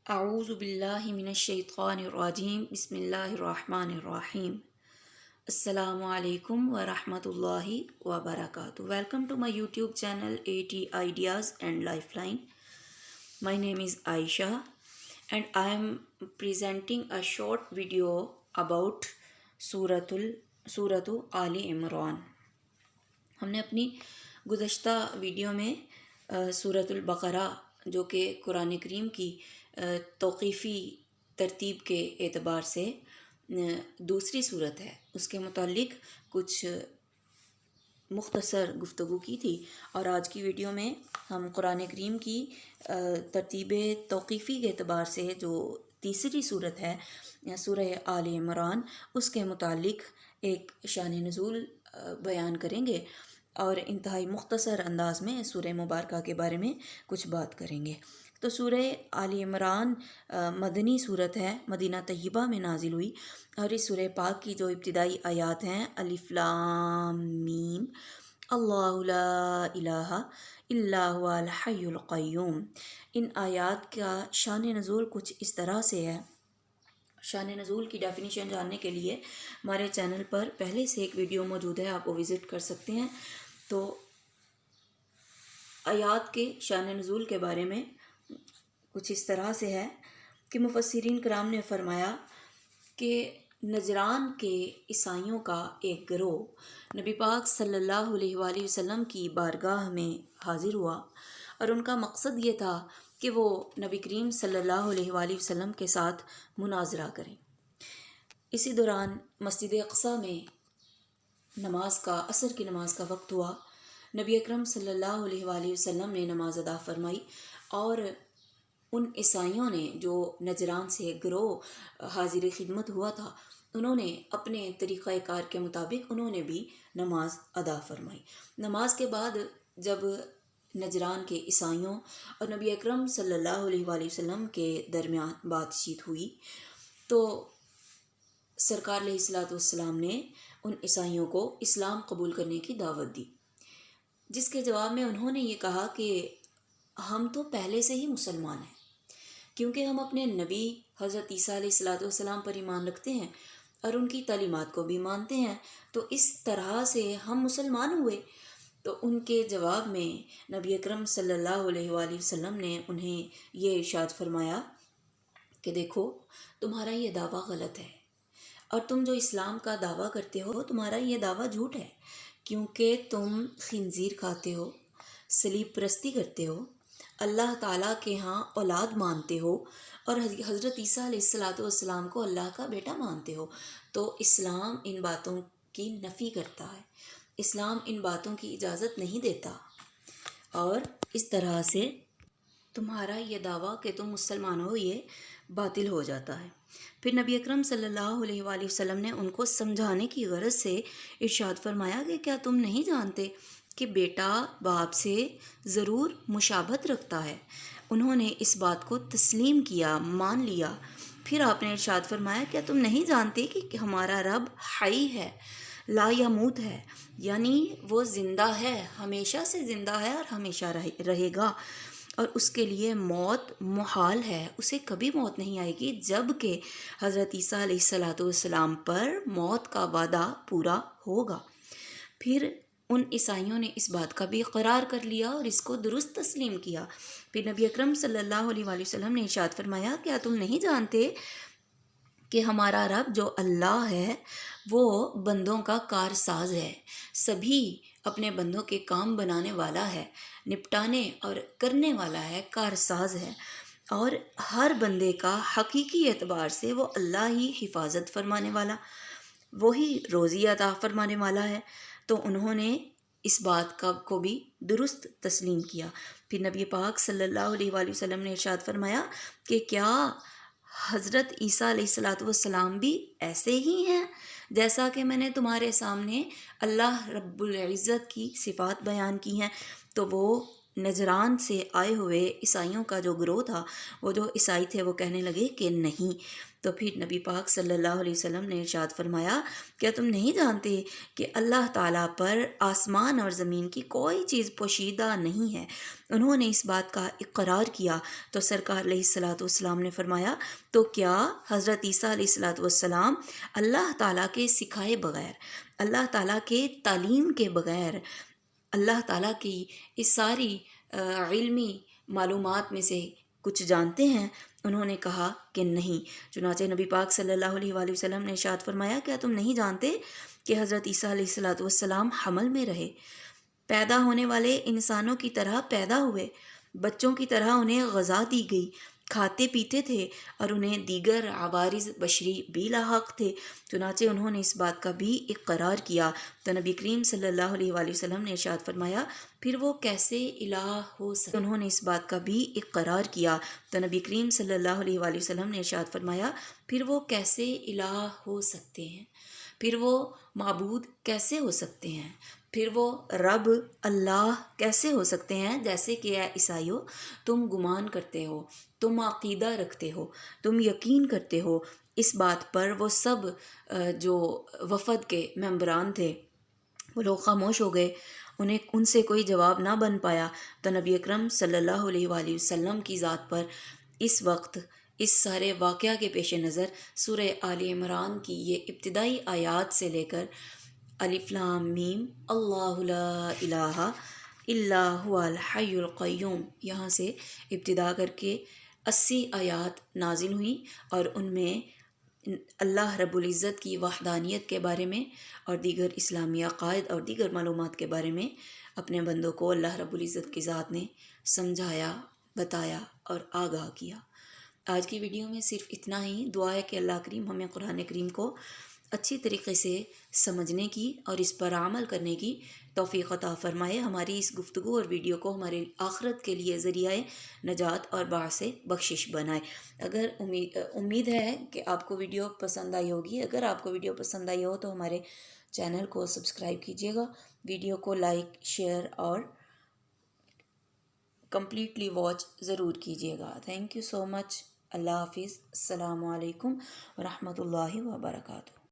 اعوذ باللہ من الشیطان الرجیم بسم اللہ الرحمن الرحیم السلام علیکم ورحمۃ اللہ وبرکاتہ. Welcome to my YouTube channel AT Ideas and Lifeline. My name is Aisha and I am presenting a short video about سورۃ آل عمران. ہم نے اپنی گزشتہ ویڈیو میں سورۃ البقرہ جو کہ قرآن کریم کی توقیفی ترتیب کے اعتبار سے دوسری صورت ہے، اس کے متعلق کچھ مختصر گفتگو کی تھی، اور آج کی ویڈیو میں ہم قرآن کریم کی ترتیب توقیفی کے اعتبار سے جو تیسری صورت ہے سورہ آل عمران، اس کے متعلق ایک شان نزول بیان کریں گے اور انتہائی مختصر انداز میں سورہ مبارکہ کے بارے میں کچھ بات کریں گے. تو سورہ آل عمران مدنی صورت ہے، مدینہ طیبہ میں نازل ہوئی، اور اس سورہ پاک کی جو ابتدائی آیات ہیں الف لام میم اللہ لا الہ الا هو الحی القیوم، ان آیات کا شان نزول کچھ اس طرح سے ہے. شان نزول کی ڈیفینیشن جاننے کے لیے ہمارے چینل پر پہلے سے ایک ویڈیو موجود ہے، آپ وہ وزٹ کر سکتے ہیں. تو آیات کے شان نزول کے بارے میں کچھ اس طرح سے ہے کہ مفسرین کرام نے فرمایا کہ نجران کے عیسائیوں کا ایک گروہ نبی پاک صلی اللہ علیہ وآلہ وسلم کی بارگاہ میں حاضر ہوا، اور ان کا مقصد یہ تھا کہ وہ نبی کریم صلی اللہ علیہ وآلہ وسلم کے ساتھ مناظرہ کریں. اسی دوران مسجد اقصیٰ میں عصر کی نماز کا وقت ہوا. نبی اکرم صلی اللہ علیہ وآلہ وسلم نے نماز ادا فرمائی، اور ان عیسائیوں نے جو نجران سے گروہ حاضر خدمت ہوا تھا، انہوں نے اپنے طریقہ کار کے مطابق انہوں نے بھی نماز ادا فرمائی. نماز کے بعد جب نجران کے عیسائیوں اور نبی اکرم صلی اللہ علیہ وآلہ وسلم کے درمیان بات چیت ہوئی، تو سرکار علیہ الصلوۃ والسلام نے ان عیسائیوں کو اسلام قبول کرنے کی دعوت دی، جس کے جواب میں انہوں نے یہ کہا کہ ہم تو پہلے سے ہی مسلمان ہیں، کیونکہ ہم اپنے نبی حضرت عیسیٰ علیہ الصلوۃ والسلام پر ایمان رکھتے ہیں اور ان کی تعلیمات کو بھی مانتے ہیں، تو اس طرح سے ہم مسلمان ہوئے. تو ان کے جواب میں نبی اکرم صلی اللہ علیہ وآلہ وسلم نے انہیں یہ ارشاد فرمایا کہ دیکھو، تمہارا یہ دعویٰ غلط ہے، اور تم جو اسلام کا دعویٰ کرتے ہو تمہارا یہ دعویٰ جھوٹ ہے، کیونکہ تم خنزیر کھاتے ہو، صلیب پرستی کرتے ہو، اللہ تعالیٰ کے ہاں اولاد مانتے ہو، اور حضرت عیسیٰ علیہ الصلوۃ والسلام کو اللہ کا بیٹا مانتے ہو. تو اسلام ان باتوں کی نفی کرتا ہے، اسلام ان باتوں کی اجازت نہیں دیتا، اور اس طرح سے تمہارا یہ دعویٰ کہ تم مسلمان ہو یہ باطل ہو جاتا ہے. پھر نبی اکرم صلی اللہ علیہ وآلہ وسلم نے ان کو سمجھانے کی غرض سے ارشاد فرمایا کہ کیا تم نہیں جانتے کہ بیٹا باپ سے ضرور مشابہت رکھتا ہے. انہوں نے اس بات کو تسلیم کیا، مان لیا. پھر آپ نے ارشاد فرمایا کیا تم نہیں جانتے کہ ہمارا رب حی ہے، لا یموت ہے، یعنی وہ زندہ ہے، ہمیشہ سے زندہ ہے اور ہمیشہ رہے گا، اور اس کے لیے موت محال ہے، اسے کبھی موت نہیں آئے گی جب کہ حضرت عیسیٰ علیہ الصلوۃ والسلام پر موت کا وعدہ پورا ہوگا. پھر ان عیسائیوں نے اس بات کا بھی اقرار کر لیا اور اس کو درست تسلیم کیا. پھر نبی اکرم صلی اللہ علیہ وآلہ وسلم نے ارشاد فرمایا کیا تم نہیں جانتے کہ ہمارا رب جو اللہ ہے وہ بندوں کا کار ساز ہے، سبھی اپنے بندوں کے کام بنانے والا ہے، نپٹانے اور کرنے والا ہے، کار ساز ہے، اور ہر بندے کا حقیقی اعتبار سے وہ اللہ ہی حفاظت فرمانے والا، وہی روزی عطا فرمانے والا ہے. تو انہوں نے اس بات کو بھی درست تسلیم کیا. پھر نبی پاک صلی اللہ علیہ وآلہ وسلم نے ارشاد فرمایا کہ کیا حضرت عیسیٰ علیہ الصلوۃ والسلام بھی ایسے ہی ہیں جیسا کہ میں نے تمہارے سامنے اللہ رب العزت کی صفات بیان کی ہیں. تو وہ نجران سے آئے ہوئے عیسائیوں کا جو گروہ تھا، وہ جو عیسائی تھے وہ کہنے لگے کہ نہیں. تو پھر نبی پاک صلی اللہ علیہ وسلم نے ارشاد فرمایا، کیا تم نہیں جانتے کہ اللہ تعالیٰ پر آسمان اور زمین کی کوئی چیز پوشیدہ نہیں ہے؟ انہوں نے اس بات کا اقرار کیا تو سرکار علیہ الصلاۃ والسلام نے فرمایا، تو کیا حضرت عیسیٰ علیہ الصلاۃ والسلام اللہ تعالیٰ کے سکھائے بغیر، اللہ تعالیٰ کے تعلیم کے بغیر، اللہ تعالیٰ کی اس ساری علمی معلومات میں سے کچھ جانتے ہیں؟ انہوں نے کہا کہ نہیں. چنانچہ نبی پاک صلی اللہ علیہ وآلہ وسلم نے ارشاد فرمایا، کیا تم نہیں جانتے کہ حضرت عیسیٰ علیہ الصلاۃ والسلام حمل میں رہے، پیدا ہونے والے انسانوں کی طرح پیدا ہوئے، بچوں کی طرح انہیں غذا دی گئی، کھاتے پیتے تھے اور انہیں دیگر عوارض بشری بھی لاحق تھے. چنانچہ انہوں نے اس بات کا بھی اقرار کیا تو نبی کریم صلی اللہ علیہ وآلہ وسلم نے ارشاد فرمایا، پھر وہ کیسے الہ ہو سکتے؟ انہوں نے اس بات کا بھی اقرار کیا تو نبی کریم صلی اللہ علیہ وآلہ وسلم نے ارشاد فرمایا، پھر وہ کیسے الہ ہو سکتے ہیں، پھر وہ معبود کیسے ہو سکتے ہیں، پھر وہ رب اللہ کیسے ہو سکتے ہیں؟ جیسے کہ اے عیسائیو، تم گمان کرتے ہو، تم عقیدہ رکھتے ہو، تم یقین کرتے ہو اس بات پر. وہ سب جو وفد کے ممبران تھے وہ لوگ خاموش ہو گئے، ان سے کوئی جواب نہ بن پایا. تو نبی اکرم صلی اللہ علیہ وآلہ وسلم کی ذات پر اس وقت اس سارے واقعہ کے پیش نظر سورہ آل عمران کی یہ ابتدائی آیات سے لے کر الف لام میم اللہ لا الہ الا هو الحی القیوم، یہاں سے ابتدا کر کے 80 آیات نازل ہوئیں اور ان میں اللہ رب العزت کی وحدانیت کے بارے میں اور دیگر اسلامی عقائد اور دیگر معلومات کے بارے میں اپنے بندوں کو اللہ رب العزت کی ذات نے سمجھایا، بتایا اور آگاہ کیا. آج کی ویڈیو میں صرف اتنا ہی. دعا ہے کہ اللہ کریم ہمیں قرآن کریم کو اچھی طریقے سے سمجھنے کی اور اس پر عمل کرنے کی توفیق عطا فرمائے. ہماری اس گفتگو اور ویڈیو کو ہمارے آخرت کے لیے ذریعہ نجات اور باعث بخشش بنائے. اگر امید ہے کہ آپ کو ویڈیو پسند آئی ہوگی. اگر آپ کو ویڈیو پسند آئی ہو تو ہمارے چینل کو سبسکرائب کیجیے گا، ویڈیو کو لائک، شیئر اور کمپلیٹلی واچ ضرور کیجیے گا. تھینک یو سو مچ. اللہ حافظ. السلام علیکم ورحمۃ اللہ وبرکاتہ.